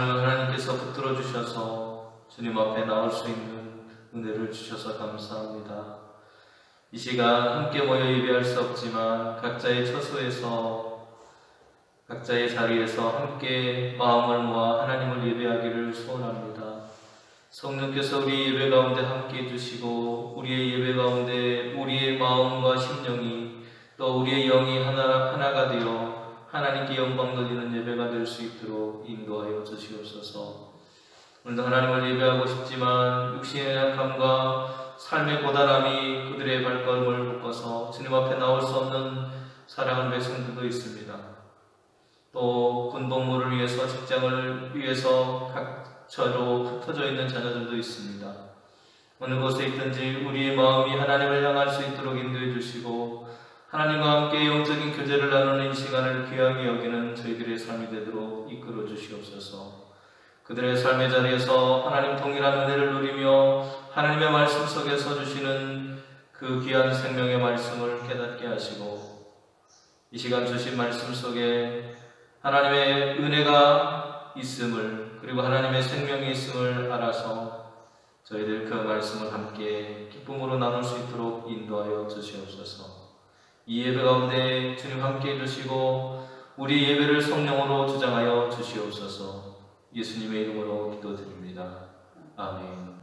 삶을 하나님께서 붙들어 주셔서 주님 앞에 나올 수 있는 은혜를 주셔서 감사합니다. 이 시간 함께 모여 예배할 수 없지만 각자의 처소에서 각자의 자리에서 함께 마음을 모아 하나님을 예배하기를 소원합니다. 성령께서 우리 예배 가운데 함께 해주시고 우리의 예배 가운데 우리의 마음과 심령이 또 우리의 영이 하나가 되어 하나님께 영광 돌리는 예배가 될 수 있도록 인도하여 주시옵소서. 오늘도 하나님을 예배하고 싶지만 육신의 약함과 삶의 고단함이 그들의 발걸음을 묶어서 주님 앞에 나올 수 없는 사랑하는 백성들도 있습니다. 또 군복무를 위해서 직장을 위해서 각처로 흩어져 있는 자녀들도 있습니다. 어느 곳에 있든지 우리의 마음이 하나님을 향할 수 있도록 인도해 주시고 하나님과 함께 영적인 교제를 나누는 이 시간을 귀하게 여기는 저희들의 삶이 되도록 이끌어 주시옵소서. 그들의 삶의 자리에서 하나님 동일한 은혜를 누리며 하나님의 말씀 속에서 주시는 그 귀한 생명의 말씀을 깨닫게 하시고 이 시간 주신 말씀 속에 하나님의 은혜가 있음을 그리고 하나님의 생명이 있음을 알아서 저희들 그 말씀을 함께 기쁨으로 나눌 수 있도록 인도하여 주시옵소서. 이 예배 가운데 주님 함께 해주시고 우리 예배를 성령으로 주장하여 주시옵소서. 예수님의 이름으로 기도드립니다. 아멘.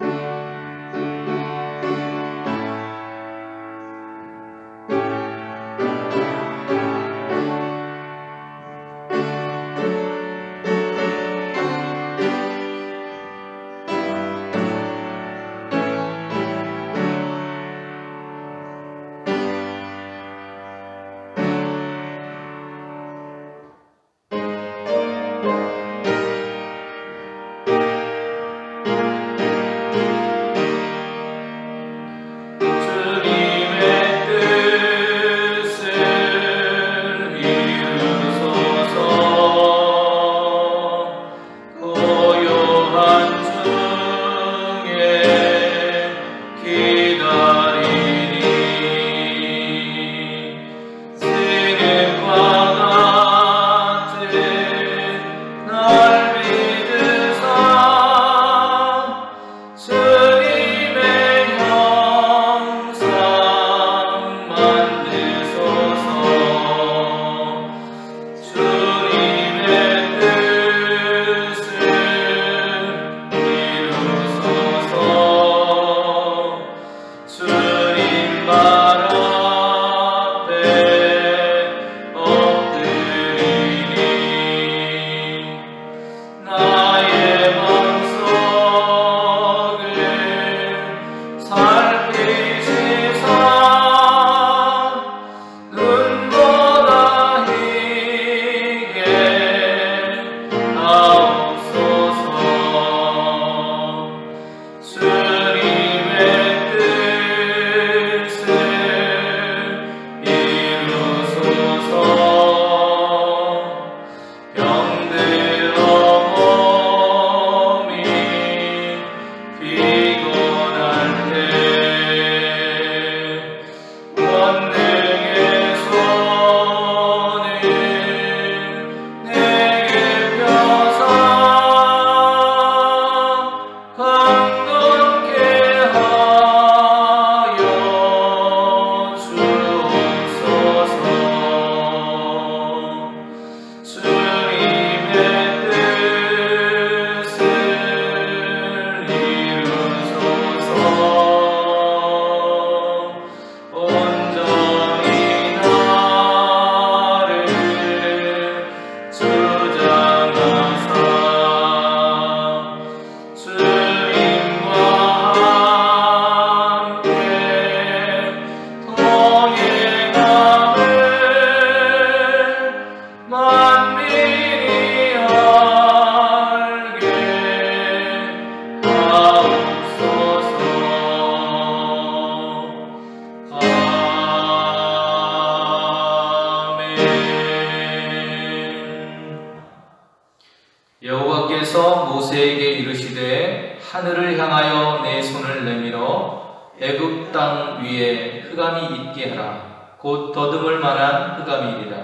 여호와께서 모세에게 이르시되 하늘을 향하여 내 손을 내밀어 애굽 땅 위에 흑암이 있게 하라. 곧 더듬을 만한 흑암이리라.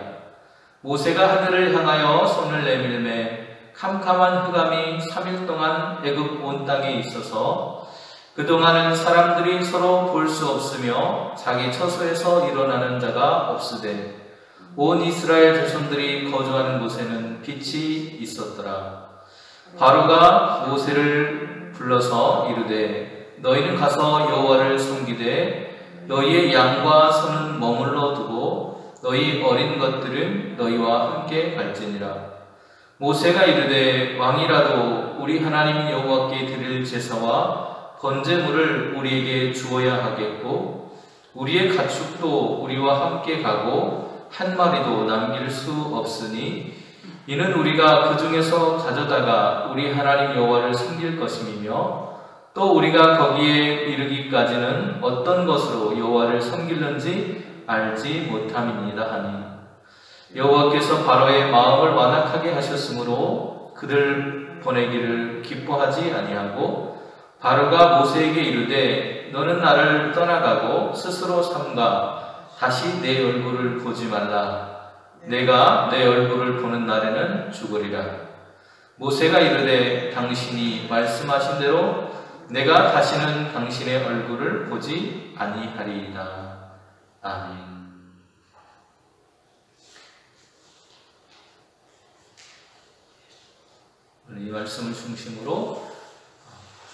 모세가 하늘을 향하여 손을 내밀매 캄캄한 흑암이 3일 동안 애굽 온 땅에 있어서 그동안은 사람들이 서로 볼 수 없으며 자기 처소에서 일어나는 자가 없으되 온 이스라엘 자손들이 거주하는 곳에는 빛이 있었더라. 바로가 모세를 불러서 이르되 너희는 가서 여호와를 섬기되 너희의 양과 소는 머물러 두고 너희 어린 것들은 너희와 함께 갈지니라. 모세가 이르되 왕이라도 우리 하나님 여호와께 드릴 제사와 번제물을 우리에게 주어야 하겠고 우리의 가축도 우리와 함께 가고 한 마리도 남길 수 없으니 이는 우리가 그 중에서 가져다가 우리 하나님 여호와를 섬길 것임이며 또 우리가 거기에 이르기까지는 어떤 것으로 여호와를 섬길는지 알지 못함이니이다 하니 여호와께서 바로의 마음을 완악하게 하셨으므로 그들 보내기를 기뻐하지 아니하고 바로가 모세에게 이르되 너는 나를 떠나가고 스스로 삼가 다시 내 얼굴을 보지 말라. 내가 내 얼굴을 보는 날에는 죽으리라. 모세가 이르되 당신이 말씀하신 대로 내가 다시는 당신의 얼굴을 보지 아니하리이다. 아멘. 이 말씀을 중심으로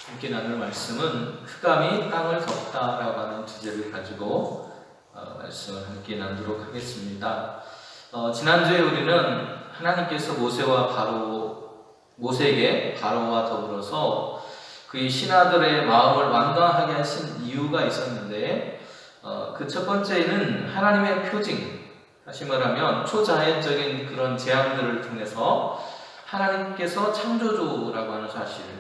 함께 나눌 말씀은 흑암이 땅을 덮다라고 하는 주제를 가지고 말씀을 함께 나누도록 하겠습니다. 지난주에 우리는 하나님께서 모세에게 바로와 더불어서 그의 신하들의 마음을 완강하게 하신 이유가 있었는데 그 첫 번째는 하나님의 표징, 다시 말하면 초자연적인 그런 재앙들을 통해서 하나님께서 창조주라고 하는 사실을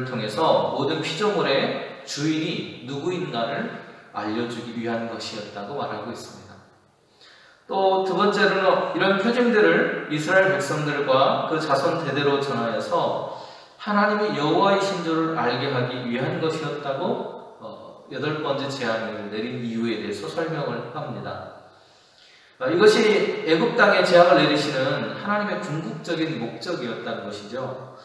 통해서 모든 피조물의 주인이 누구인가를 알려주기 위한 것이었다고 말하고 있습니다. 또 두 번째로는 이런 표징들을 이스라엘 백성들과 그 자손 대대로 전하여서 하나님이 여호와이신 줄을 알게 하기 위한 것이었다고 여덟 번째 재앙을 내린 이유에 대해서 설명을 합니다. 이것이 애굽 땅에 재앙을 내리시는 하나님의 궁극적인 목적이었다는 것이죠.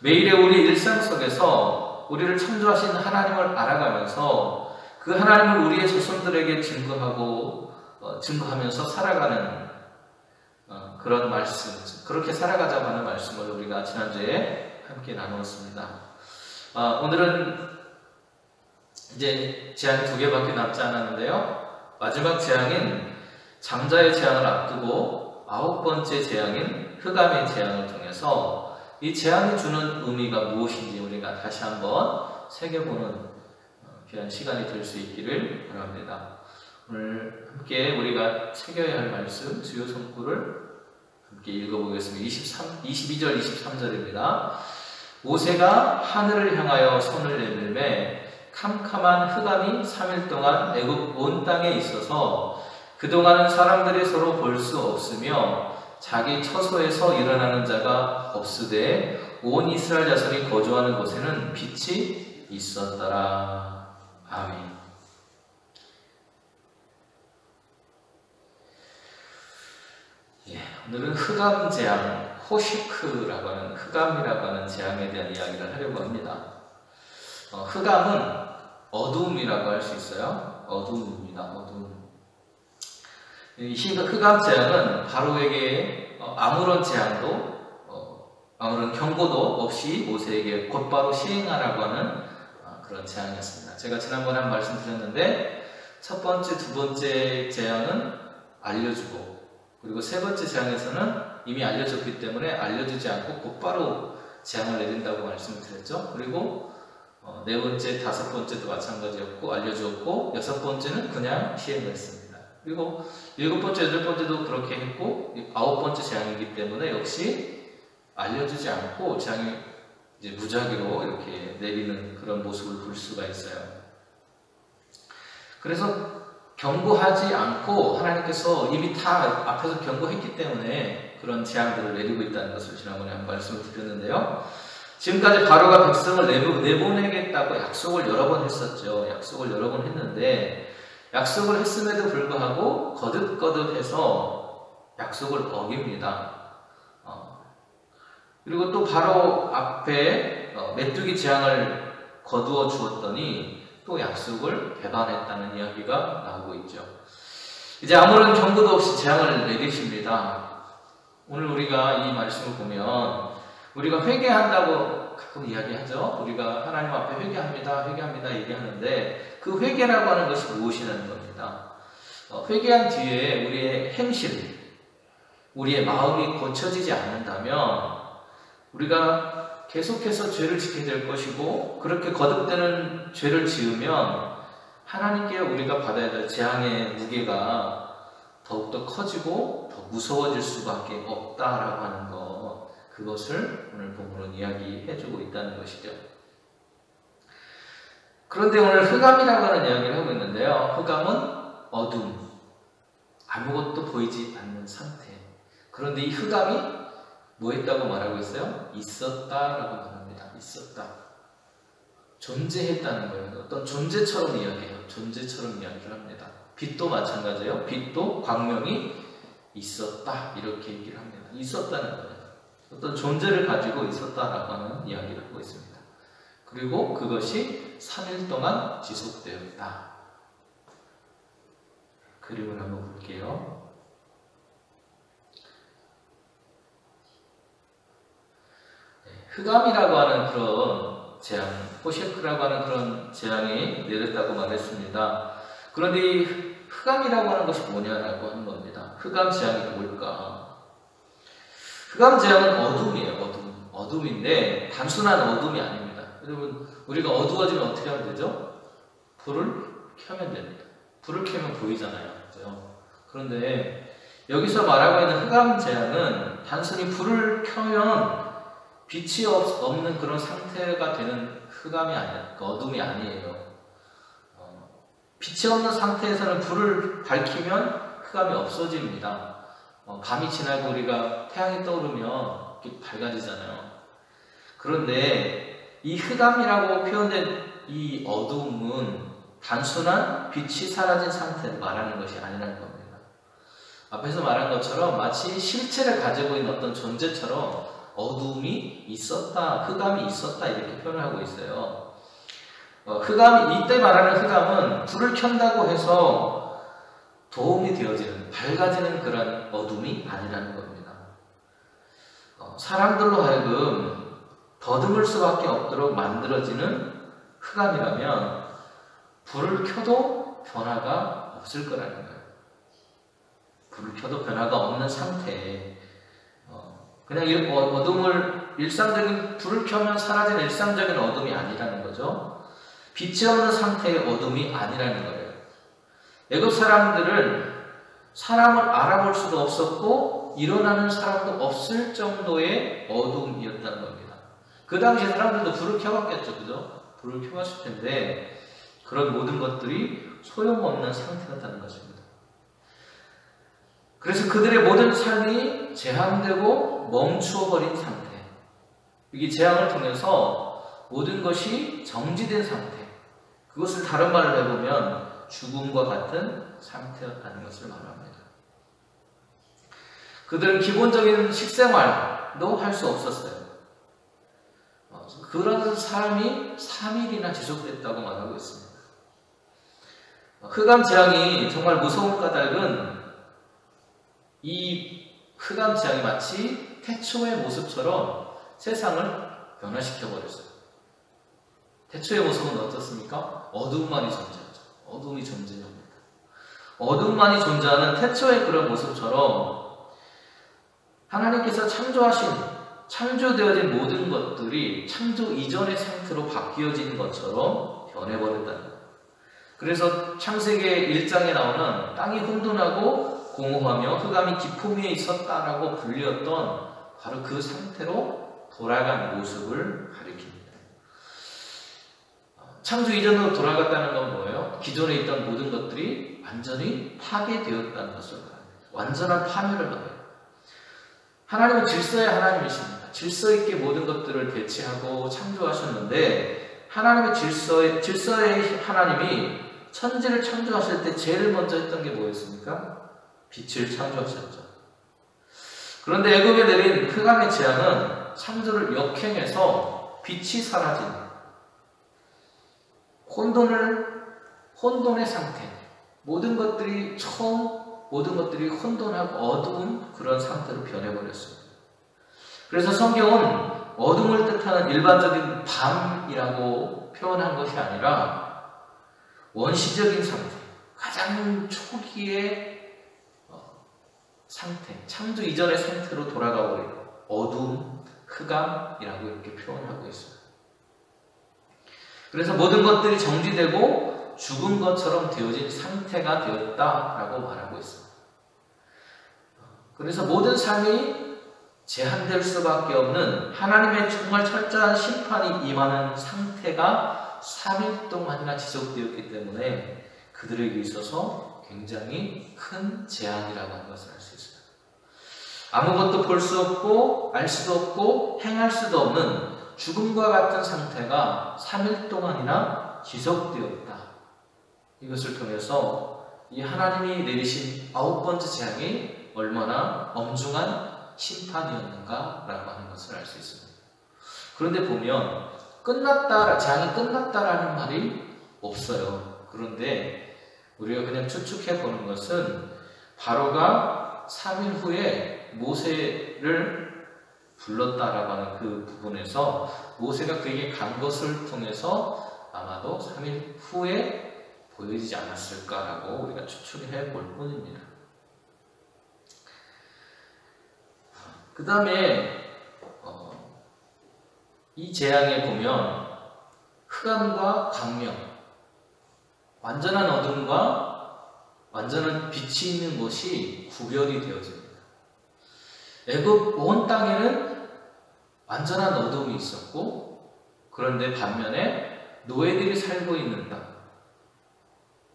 매일의 우리 일상 속에서 우리를 창조하신 하나님을 알아가면서 그 하나님을 우리의 자손들에게 증거하면서 살아가는 그런 말씀, 그렇게 살아가자고 하는 말씀을 우리가 지난주에 함께 나누었습니다. 오늘은 이제 재앙이 2개밖에 남지 않았는데요. 마지막 재앙인 장자의 재앙을 앞두고 9번째 재앙인 흑암의 재앙을 통해서 이 재앙이 주는 의미가 무엇인지 우리가 다시 한번 새겨보는 귀한 시간이 될 수 있기를 바랍니다. 오늘 함께 우리가 새겨야 할 말씀 주요 성구를 함께 읽어보겠습니다. 22절 23절입니다. 모세가 하늘을 향하여 손을 내밀매 캄캄한 흑암이 3일 동안 애굽 온 땅에 있어서 그동안은 사람들이 서로 볼 수 없으며 자기 처소에서 일어나는 자가 없으되 온 이스라엘 자손이 거주하는 곳에는 빛이 있었더라. 아멘. 오늘은 흑암 재앙, 호시크라고 하는 흑암이라고 하는 재앙에 대한 이야기를 하려고 합니다. 흑암은 어두움이라고 할 수 있어요. 어두움입니다. 어두움. 이 흑암 재앙은 바로에게 아무런 재앙도 아무런 경고도 없이 모세에게 곧바로 시행하라고 하는 그런 재앙이었습니다. 제가 지난번에 한 말씀 드렸는데 첫 번째, 두 번째 재앙은 알려주고 그리고 세 번째 재앙에서는 이미 알려졌기 때문에 알려주지 않고 곧바로 재앙을 내린다고 말씀을 드렸죠. 그리고 네 번째, 다섯 번째도 마찬가지였고 알려주었고 여섯 번째는 그냥 시행을 했습니다. 그리고 일곱 번째, 여덟 번째도 그렇게 했고 아홉 번째 재앙이기 때문에 역시 알려주지 않고 재앙이 이제 무작위로 이렇게 내리는 그런 모습을 볼 수가 있어요. 그래서 경고하지 않고 하나님께서 이미 다 앞에서 경고했기 때문에 그런 재앙들을 내리고 있다는 것을 지난번에 한 말씀을 드렸는데요. 지금까지 바로가 백성을 내보내겠다고 약속을 여러 번 했었죠. 약속을 여러 번 했는데 약속을 했음에도 불구하고 거듭거듭해서 약속을 어깁니다. 그리고 또 바로 앞에 메뚜기 재앙을 거두어 주었더니 또 약속을 배반했다는 이야기가 나오고 있죠. 이제 아무런 경고도 없이 재앙을 내리십니다. 오늘 우리가 이 말씀을 보면 우리가 회개한다고 가끔 이야기하죠. 우리가 하나님 앞에 회개합니다 얘기하는데 그 회개라고 하는 것이 무엇이라는 겁니다. 회개한 뒤에 우리의 행실, 우리의 마음이 고쳐지지 않는다면 우리가 계속해서 죄를 지게 될 것이고, 그렇게 거듭되는 죄를 지으면 하나님께 우리가 받아야 될 재앙의 무게가 더욱더 커지고 더 무서워질 수밖에 없다라고 하는 것, 그것을 오늘 본문은 이야기해주고 있다는 것이죠. 그런데 오늘 흑암이라고 하는 이야기를 하고 있는데요. 흑암은 어둠, 아무것도 보이지 않는 상태. 그런데 이 흑암이 뭐 했다고 말하고 있어요? 있었다라고 말합니다. 있었다. 존재했다는 거예요. 어떤 존재처럼 이야기해요. 존재처럼 이야기를 합니다. 빛도 마찬가지예요. 빛도 광명이 있었다. 이렇게 얘기를 합니다. 있었다는 거예요. 어떤 존재를 가지고 있었다라고 하는 이야기를 하고 있습니다. 그리고 그것이 3일 동안 지속되었다. 그림을 한번 볼게요. 흑암이라고 하는 그런 재앙, 호셰크라고 하는 그런 재앙이 내렸다고 말했습니다. 그런데 이 흑암이라고 하는 것이 뭐냐라고 하는 겁니다. 흑암 재앙이 뭘까? 흑암 재앙은 어둠이에요. 어둠인데 단순한 어둠이 아닙니다. 여러분, 우리가 어두워지면 어떻게 하면 되죠? 불을 켜면 됩니다. 불을 켜면 보이잖아요. 그죠? 그런데 여기서 말하고 있는 흑암 재앙은 단순히 불을 켜면 빛이 없는 그런 상태가 되는 흑암이 아니에요. 어둠이 아니에요. 빛이 없는 상태에서는 불을 밝히면 흑암이 없어집니다. 밤이 지나고 우리가 태양이 떠오르면 이렇게 밝아지잖아요. 그런데 이 흑암이라고 표현된 이 어둠은 단순한 빛이 사라진 상태를 말하는 것이 아니라는 겁니다. 앞에서 말한 것처럼 마치 실체를 가지고 있는 어떤 존재처럼 어둠이 있었다, 흑암이 있었다 이렇게 표현하고 있어요. 이때 말하는 흑암은 불을 켠다고 해서 도움이 되어지는, 밝아지는 그런 어둠이 아니라는 겁니다. 사람들로 하여금 더듬을 수밖에 없도록 만들어지는 흑암이라면 불을 켜도 변화가 없을 거라는 거예요. 불을 켜도 변화가 없는 상태에 그냥 어둠을 일상적인 불을 켜면 사라지는 일상적인 어둠이 아니라는 거죠. 빛이 없는 상태의 어둠이 아니라는 거예요. 애굽 사람들은 사람을 알아볼 수도 없었고 일어나는 사람도 없을 정도의 어둠이었다는 겁니다. 그 당시에 사람들도 불을 켜봤겠죠, 그죠? 불을 켜봤을 텐데 그런 모든 것들이 소용없는 상태였다는 것입니다. 그래서 그들의 모든 삶이 제한되고 멈추어버린 상태. 이 재앙을 통해서 모든 것이 정지된 상태. 그것을 다른 말로 해보면 죽음과 같은 상태였다는 것을 말합니다. 그들은 기본적인 식생활도 할 수 없었어요. 그런 삶이 3일이나 지속됐다고 말하고 있습니다. 흑암 재앙이 정말 무서운 까닭은 이 흑암 재앙이 마치 태초의 모습처럼 세상을 변화시켜버렸어요. 태초의 모습은 어떻습니까? 어둠만이 존재하죠. 어둠이 존재합니다. 어둠만이 존재하는 태초의 그런 모습처럼 하나님께서 창조되어진 모든 것들이 창조 이전의 상태로 바뀌어진 것처럼 변해버렸다는 거예요. 그래서 창세기 1장에 나오는 땅이 혼돈하고 공허하며 흑암이 깊음 위에 있었다라고 불렸던 바로 그 상태로 돌아간 모습을 가리킵니다. 창조 이전으로 돌아갔다는 건 뭐예요? 기존에 있던 모든 것들이 완전히 파괴되었다는 것을 말합니다. 완전한 파멸을 말해요. 하나님은 질서의 하나님이십니다. 질서 있게 모든 것들을 배치하고 창조하셨는데 하나님의 질서의 하나님이 천지를 창조하실 때 제일 먼저 했던 게 뭐였습니까? 빛을 창조하셨죠. 그런데 애굽에 내린 흑암의 재앙은 창조를 역행해서 빛이 사라진 혼돈의 상태, 모든 것들이 혼돈하고 어두운 그런 상태로 변해버렸습니다. 그래서 성경은 어둠을 뜻하는 일반적인 밤이라고 표현한 것이 아니라 원시적인 상태, 가장 초기의 상태, 창조 이전의 상태로 돌아가 버린 어두움, 흑암이라고 이렇게 표현하고 있어요. 그래서 모든 것들이 정지되고 죽은 것처럼 되어진 상태가 되었다라고 말하고 있습니다. 그래서 모든 삶이 제한될 수밖에 없는 하나님의 정말 철저한 심판이 임하는 상태가 3일 동안이나 지속되었기 때문에 그들에게 있어서 굉장히 큰 제한이라고 하는 것을 알 수 있어요. 아무것도 볼 수 없고 알 수도 없고 행할 수도 없는 죽음과 같은 상태가 3일 동안이나 지속되었다. 이것을 통해서 이 하나님이 내리신 9번째 재앙이 얼마나 엄중한 심판이었는가라고 하는 것을 알 수 있습니다. 그런데 보면 재앙이 끝났다라는 말이 없어요. 그런데 우리가 그냥 추측해 보는 것은 바로가 3일 후에 모세를 불렀다라고 하는 그 부분에서 모세가 그에게 간 것을 통해서 아마도 3일 후에 보여지지 않았을까라고 우리가 추측해 볼 뿐입니다. 그 다음에 이 재앙에 보면 흑암과 광명, 완전한 어둠과 완전한 빛이 있는 곳이 구별이 되어집니다. 애굽 온 땅에는 완전한 어둠이 있었고, 그런데 반면에 노예들이 살고 있는 땅,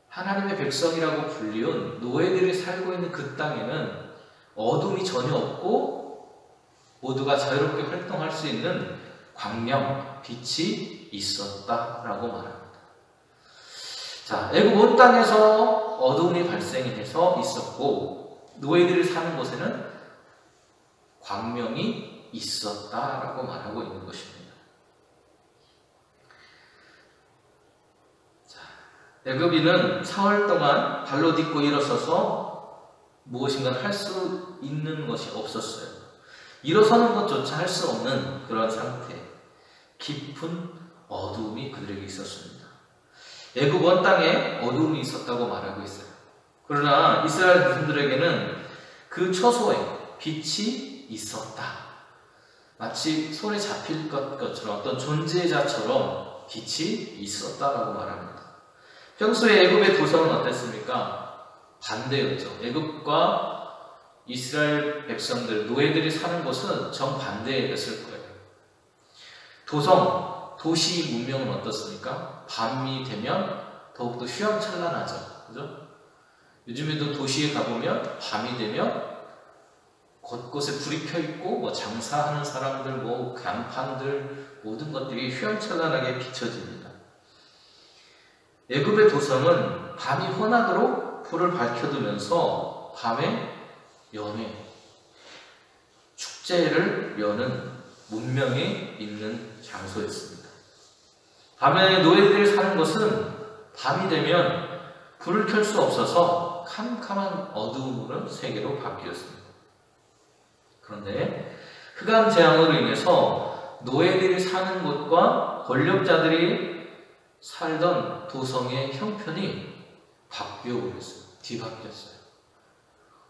하나님의 백성이라고 불리운 노예들이 살고 있는 그 땅에는 어둠이 전혀 없고 모두가 자유롭게 활동할 수 있는 광명, 빛이 있었다라고 말합니다. 자, 애굽 온 땅에서 어둠이 발생해서 있었고 노예들이 사는 곳에는 광명이 있었다라고 말하고 있는 것입니다. 자, 애굽인은 사흘 동안 발로 딛고 일어서서 무엇인가 할 수 있는 것이 없었어요. 일어서는 것조차 할 수 없는 그런 상태, 깊은 어두움이 그들에게 있었습니다. 애굽 온 땅에 어두움이 있었다고 말하고 있어요. 그러나 이스라엘 백성들에게는 그 처소에 빛이 있었다. 마치 손에 잡힐 것처럼 어떤 존재자처럼 빛이 있었다라고 말합니다. 평소에 애굽의 도성은 어땠습니까? 반대였죠. 애굽과 이스라엘 백성들, 노예들이 사는 곳은 정반대였을 거예요. 도시 문명은 어떻습니까? 밤이 되면 더욱더 휘황찬란하죠. 그죠? 요즘에도 도시에 가보면 밤이 되면 곳곳에 불이 켜있고 장사하는 사람들, 간판들 모든 것들이 휘황찬란하게 비춰집니다. 애굽의 도성은 밤이 혼하도록 불을 밝혀두면서 밤에 축제를 여는 문명이 있는 장소였습니다. 밤에 노예들이 사는 곳은 밤이 되면 불을 켤 수 없어서 캄캄한 어두운 세계로 바뀌었습니다. 그런데 흑암 재앙으로 인해서 노예들이 사는 곳과 권력자들이 살던 도성의 형편이 바뀌어버렸어요. 뒤바뀌었어요.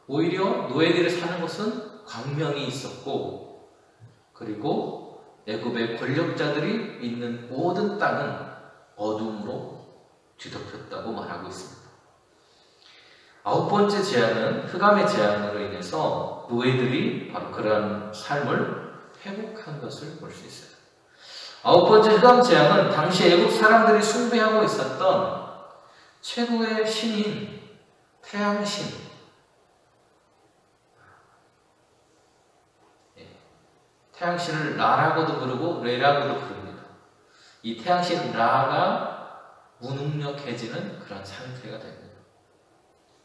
오히려 노예들이 사는 곳은 광명이 있었고, 그리고 애굽의 권력자들이 있는 모든 땅은 어둠으로 뒤덮였다고 말하고 있습니다. 9번째 재앙은 흑암의 재앙으로 인해서 노예들이 바로 그러한 삶을 회복한 것을 볼 수 있어요. 9번째 흑암 재앙은 당시 애굽 사람들이 숭배하고 있었던 최고의 신인 태양신, 태양신을 라라고도 부르고 레라고도 부릅니다. 이 태양신 라가 무능력해지는 그런 상태가 됩니다.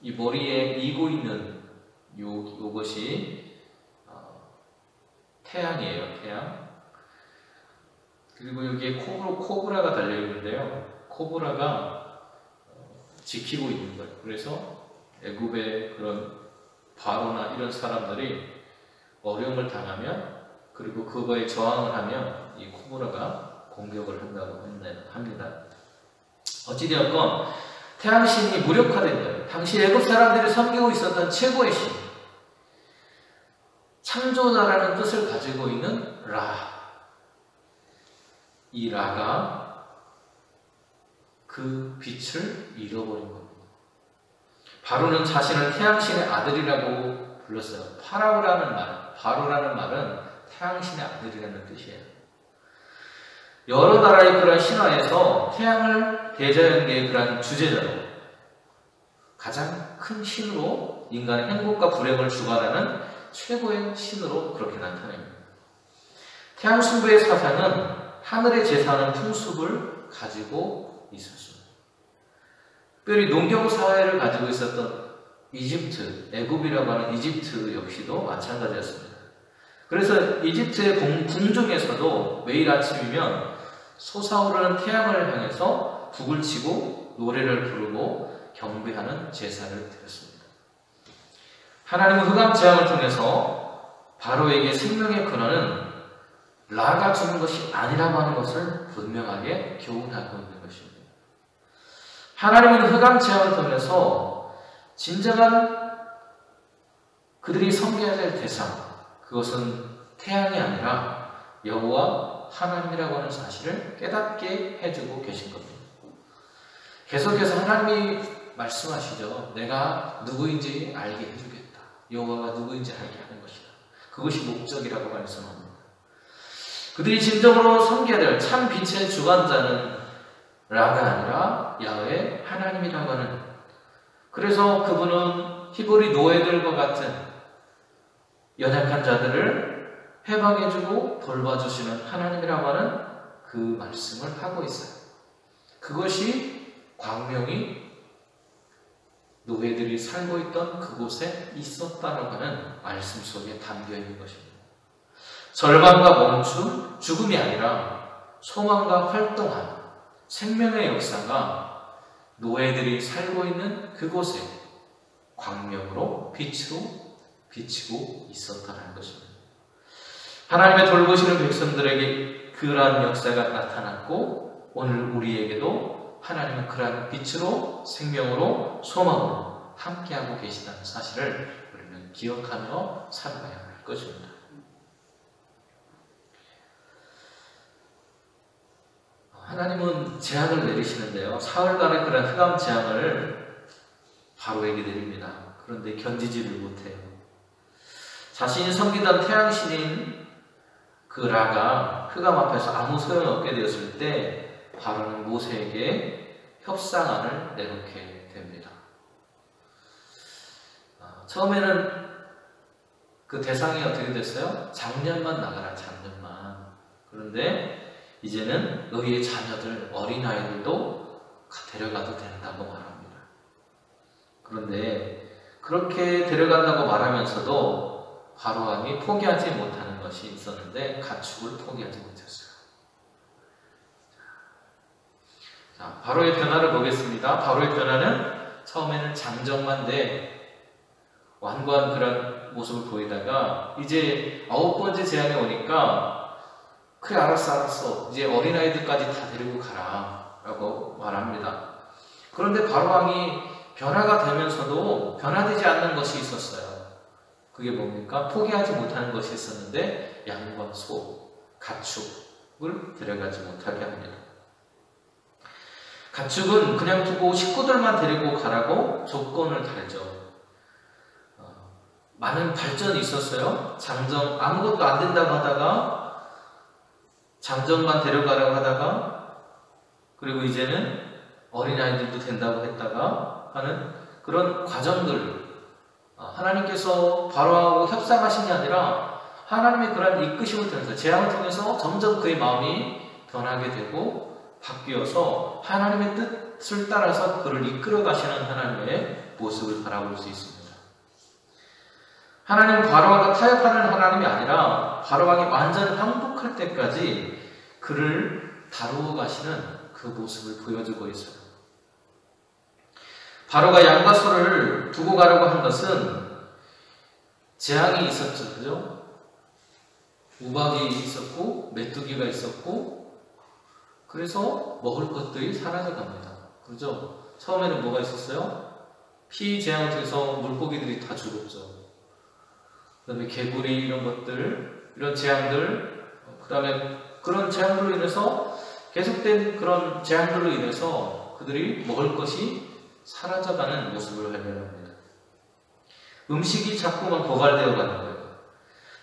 이 머리에 이고 있는 요것이 태양이에요, 태양. 그리고 여기에 코브라가 달려있는데요. 코브라가 지키고 있는 거예요. 그래서 애굽의 그런 바로나 이런 사람들이 어려움을 당하면, 그리고 그거에 저항을 하면 이 코브라가 공격을 한다고 합니다. 어찌되었건 태양신이 무력화된 거예요. 당시 애굽 사람들이 섬기고 있었던 최고의 신, 창조자라는 뜻을 가지고 있는 라, 이 라가 그 빛을 잃어버린 겁니다. 바로는 자신을 태양신의 아들이라고 불렀어요. 바로라는 말은 태양신의 아들이라는 뜻이에요. 여러 나라의 그런 신화에서 태양을 대자연계의 그런 주제자로, 가장 큰 신으로 인간의 행복과 불행을 주관하는 최고의 신으로 그렇게 나타납니다. 태양 숭배의 사상은 하늘의 제사하는 풍습을 가지고 있었습니다. 특별히 농경 사회를 가지고 있었던 이집트, 애굽이라고 하는 이집트 역시도 마찬가지였습니다. 그래서 이집트의 궁중에서도 매일 아침이면 솟아오르는 태양을 향해서 북을 치고 노래를 부르고 경배하는 제사를 드렸습니다. 하나님은 흑암 재앙을 통해서 바로에게 생명의 근원은 라가 주는 것이 아니라고 하는 것을 분명하게 교훈하고 있는 것입니다. 하나님은 흑암 재앙을 통해서 진정한 그들이 섬겨야 될 대상, 그것은 태양이 아니라 여호와 하나님이라고 하는 사실을 깨닫게 해주고 계신 겁니다. 계속해서 하나님이 말씀하시죠. 내가 누구인지 알게 해주겠다. 여호와가 누구인지 알게 하는 것이다. 그것이 목적이라고 말씀합니다. 그들이 진정으로 섬겨야 될 참 빛의 주관자는 라가 아니라 야훼 하나님이라고 하는, 그래서 그분은 히브리 노예들과 같은 연약한 자들을 해방해주고 돌봐주시는 하나님이라고 하는 그 말씀을 하고 있어요. 그것이 광명이 노예들이 살고 있던 그곳에 있었다라고 하는 말씀 속에 담겨 있는 것입니다. 절망과 멈춤, 죽음이 아니라 소망과 활동한 생명의 역사가 노예들이 살고 있는 그곳에 광명으로 빛으로 비치고 있었다는 것입니다. 하나님의 돌보시는 백성들에게 그러한 역사가 나타났고, 오늘 우리에게도 하나님은 그러한 빛으로 생명으로 소망으로 함께하고 계시다는 사실을 우리는 기억하며 살아가야 할 것입니다. 하나님은 재앙을 내리시는데요, 사흘간의 그런 흑암 재앙을 바로에게 내립니다. 그런데 견디지를 못해요. 자신이 섬기던 태양신인 그 라가 흑암 앞에서 아무 소용이 없게 되었을 때 바로는 모세에게 협상안을 내놓게 됩니다. 처음에는 그 대상이 어떻게 됐어요? 장년만 나가라, 장년만. 그런데 이제는 너희의 자녀들, 어린아이들도 데려가도 된다고 말합니다. 그런데 그렇게 데려간다고 말하면서도 바로 왕이 포기하지 못하는 것이 있었는데 가축을 포기하지 못했어요. 자, 바로의 변화를 보겠습니다. 바로의 변화는 처음에는 장정만대 완고한 그런 모습을 보이다가 이제 9번째 재앙에 오니까 그래, 알았어. 이제 어린아이들까지 다 데리고 가라 라고 말합니다. 그런데 바로 왕이 변화가 되면서도 변화되지 않는 것이 있었어요. 그게 뭡니까? 포기하지 못하는 것이 있었는데 양과 소, 가축을 데려가지 못하게 합니다. 가축은 그냥 두고 식구들만 데리고 가라고 조건을 달죠. 많은 발전이 있었어요. 장정 아무것도 안 된다고 하다가 장정만 데려가라고 하다가, 그리고 이제는 어린아이들도 된다고 했다가 하는 그런 과정들, 하나님께서 바로하고 협상하신 게 아니라 하나님의 그런 이끄심을 통해서, 재앙을 통해서 점점 그의 마음이 변하게 되고 바뀌어서 하나님의 뜻을 따라서 그를 이끌어 가시는 하나님의 모습을 바라볼 수 있습니다. 하나님은 바로왕과 타협하는 하나님이 아니라 바로왕이 완전히 항복할 때까지 그를 다루어 가시는 그 모습을 보여주고 있어요. 바로가 양과 소를 두고 가려고 한 것은 재앙이 있었죠. 그죠? 우박이 있었고 메뚜기가 있었고 그래서 먹을 것들이 사라져갑니다. 그죠? 처음에는 뭐가 있었어요? 피재앙을 통해서 물고기들이 다 죽었죠. 그 다음에 개구리 이런 것들, 이런 재앙들, 그 다음에 그런 재앙들로 인해서 계속된 그런 재앙들로 인해서 그들이 먹을 것이 사라져가는 모습을 발견합니다. 음식이 자꾸만 고갈되어 가는 거예요.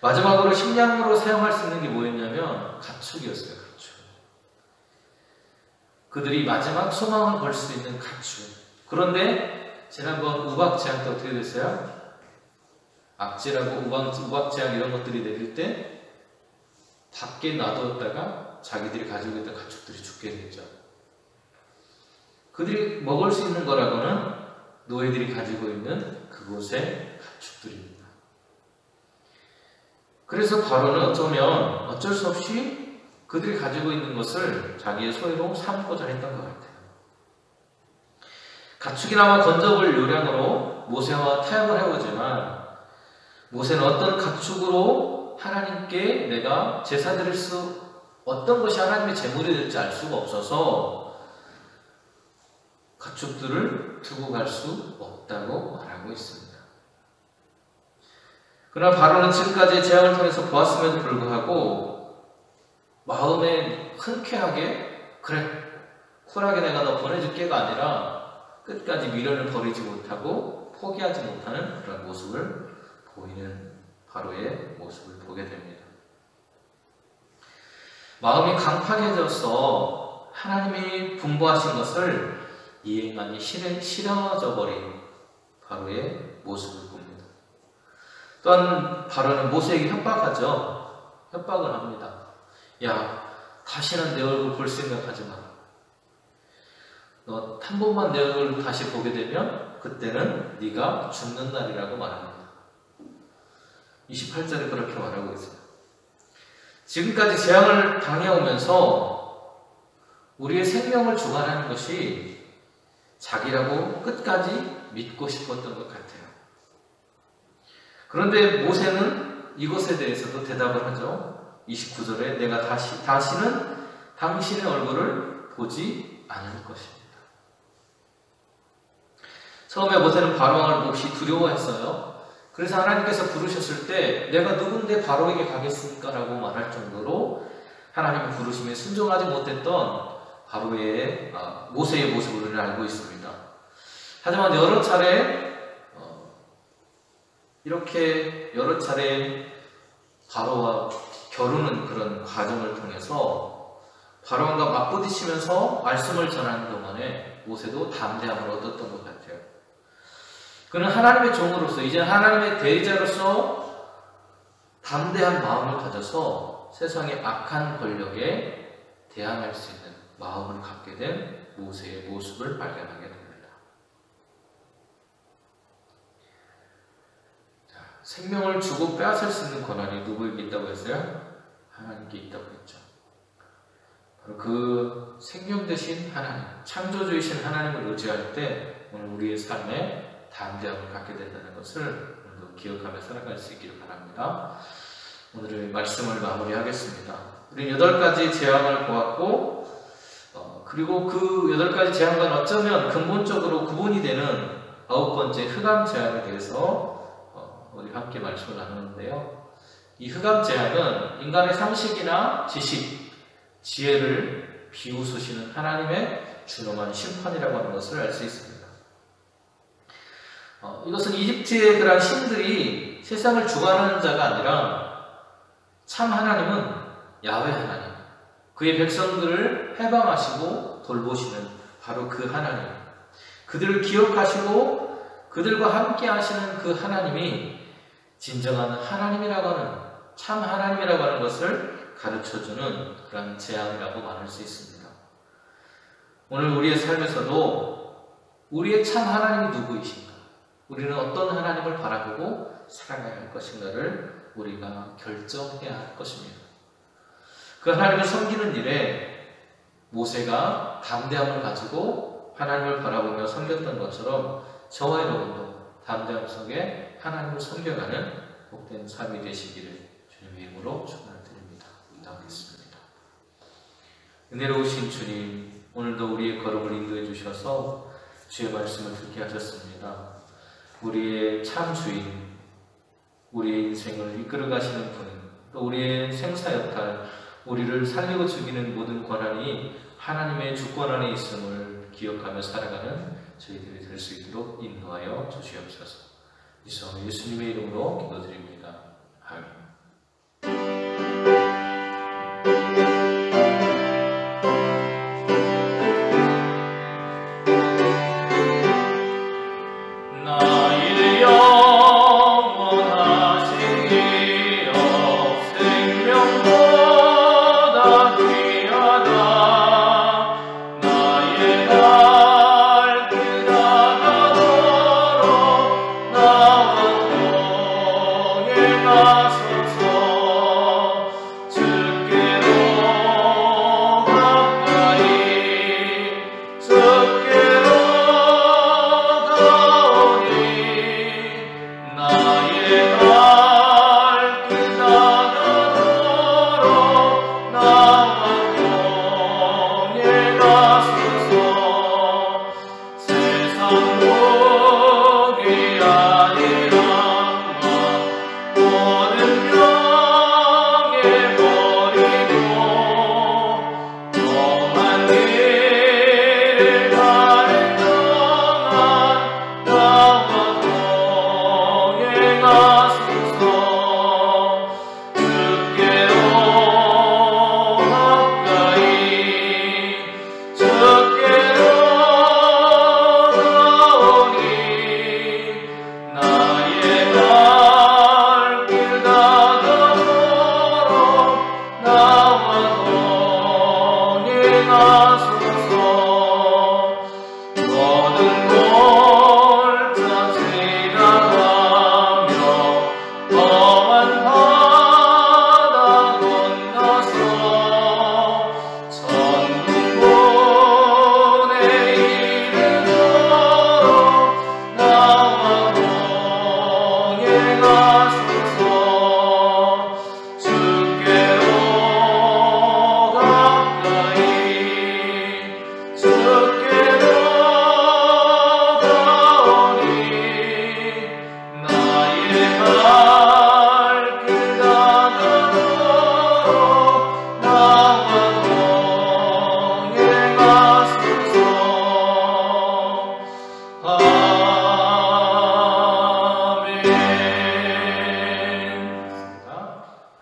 마지막으로 식량으로 사용할 수 있는 게 뭐였냐면 가축이었어요. 가축. 그들이 마지막 소망을 걸 수 있는 가축. 그런데 지난번 우박재앙 때 어떻게 됐어요? 악재라고 우박재앙 이런 것들이 내릴 때 밖에 놔두었다가 자기들이 가지고 있던 가축들이 죽게 됐죠. 그들이 먹을 수 있는 거라고는 노예들이 가지고 있는 그곳의 가축들입니다. 그래서 바로는 어쩌면 어쩔 수 없이 그들이 가지고 있는 것을 자기의 소유로 삼고자 했던 것 같아요. 가축이나마 건져볼 요량으로 모세와 타협을 해보지만 모세는 어떤 가축으로 하나님께 내가 제사 드릴 수 어떤 것이 하나님의 제물이 될지 알 수가 없어서 가축들을 두고 갈 수 없다고 말하고 있습니다. 그러나 바로는 지금까지의 재앙을 통해서 보았음에도 불구하고 마음에 흔쾌하게 그래 쿨하게 내가 너 보내줄게가 아니라 끝까지 미련을 버리지 못하고 포기하지 못하는 그런 모습을 보이는 바로의 모습을 보게 됩니다. 마음이 강팍해져서 하나님이 분부하신 것을 이행하니 싫어져 버린 바로의 모습을 봅니다. 또한 바로는 모세에게 협박하죠. 협박을 합니다. 야, 다시는 내 얼굴 볼 생각하지 마라. 너 한 번만 내 얼굴 다시 보게 되면 그때는 네가 죽는 날이라고 말합니다. 28절에 그렇게 말하고 있어요. 지금까지 재앙을 당해오면서 우리의 생명을 주관하는 것이 자기라고 끝까지 믿고 싶었던 것 같아요. 그런데 모세는 이것에 대해서도 대답을 하죠. 29절에 내가 다시는 당신의 얼굴을 보지 않을 것입니다. 처음에 모세는 바로왕을 몹시 두려워했어요. 그래서 하나님께서 부르셨을 때 내가 누군데 바로에게 가겠습니까? 라고 말할 정도로 하나님의 부르심에 순종하지 못했던 바로의 모세의 모습을 우리는 알고 있습니다. 하지만 이렇게 여러 차례 바로와 겨루는 그런 과정을 통해서 바로왕과 맞부딪히면서 말씀을 전하는 동안에 모세도 담대함을 얻었던 것 같아요. 그는 하나님의 종으로서 이제 하나님의 대리자로서 담대한 마음을 가져서 세상의 악한 권력에 대항할 수 있는 마음을 갖게 된 모세의 모습을 발견하게 됩니다. 자, 생명을 주고 빼앗을 수 있는 권한이 누구에게 있다고 했어요? 하나님께 있다고 했죠. 바로 그 생명 되신 하나님, 창조주이신 하나님을 의지할 때 오늘 우리의 삶에 담대함을 갖게 된다는 것을 오늘도 기억하며 살아갈 수 있기를 바랍니다. 오늘의 말씀을 마무리하겠습니다. 우리는 8가지 재앙을 보았고 그리고 그 8가지 재앙과는 어쩌면 근본적으로 구분이 되는 9번째 흑암 재앙에 대해서 우리 함께 말씀을 나누는데요. 이 흑암 재앙은 인간의 상식이나 지식, 지혜를 비웃으시는 하나님의 준엄한 심판이라고 하는 것을 알 수 있습니다. 이것은 이집트의 그런 신들이 세상을 주관하는 자가 아니라 참 하나님은 야훼 하나님, 그의 백성들을 해방하시고 돌보시는 바로 그 하나님, 그들을 기억하시고 그들과 함께 하시는 그 하나님이 진정한 하나님이라고 하는, 참 하나님이라고 하는 것을 가르쳐주는 그런 재앙이라고 말할 수 있습니다. 오늘 우리의 삶에서도 우리의 참 하나님이 누구이신가? 우리는 어떤 하나님을 바라보고 살아가야 할 것인가를 우리가 결정해야 할 것입니다. 그 하나님을 섬기는 일에 모세가 담대함을 가지고 하나님을 바라보며 섬겼던 것처럼 저와 여러분도 담대함 속에 하나님을 섬겨가는 복된 삶이 되시기를 주님의 이름으로 축원드립니다. 기도하겠습니다. 은혜로우신 주님, 오늘도 우리의 걸음을 인도해 주셔서 주의 말씀을 듣게 하셨습니다. 우리의 참 주인, 우리의 인생을 이끌어 가시는 분, 또 우리의 생사여탈, 우리를 살리고 죽이는 모든 권한이 하나님의 주권 안에 있음을 기억하며 살아가는 저희들이 될 수 있도록 인도하여 주시옵소서. 이성 예수님의 이름으로 기도드립니다. 아멘.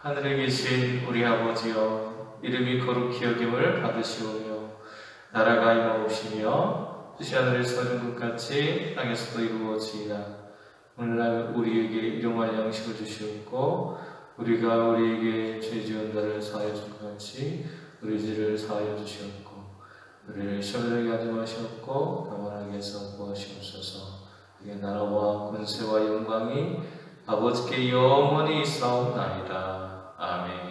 하늘에 계신 우리 아버지여, 이름이 거룩히 여김을 받으시오며 나라가 임하옵시며 뜻이 하늘에서 이룬 것 같이 땅에서도 이루어지이다. 오늘날 우리에게 일용할 양식을 주시옵고 우리가 우리에게 죄 지은 자를 사하여 준 것 같이 우리 죄를 사하여 주시옵고 우리를 시험에 하지 마시옵고 다만 악에서 구하시옵소서. 그의 나라와 권세와 영광이 아버지께 영원히 있사옵나이다. 아멘.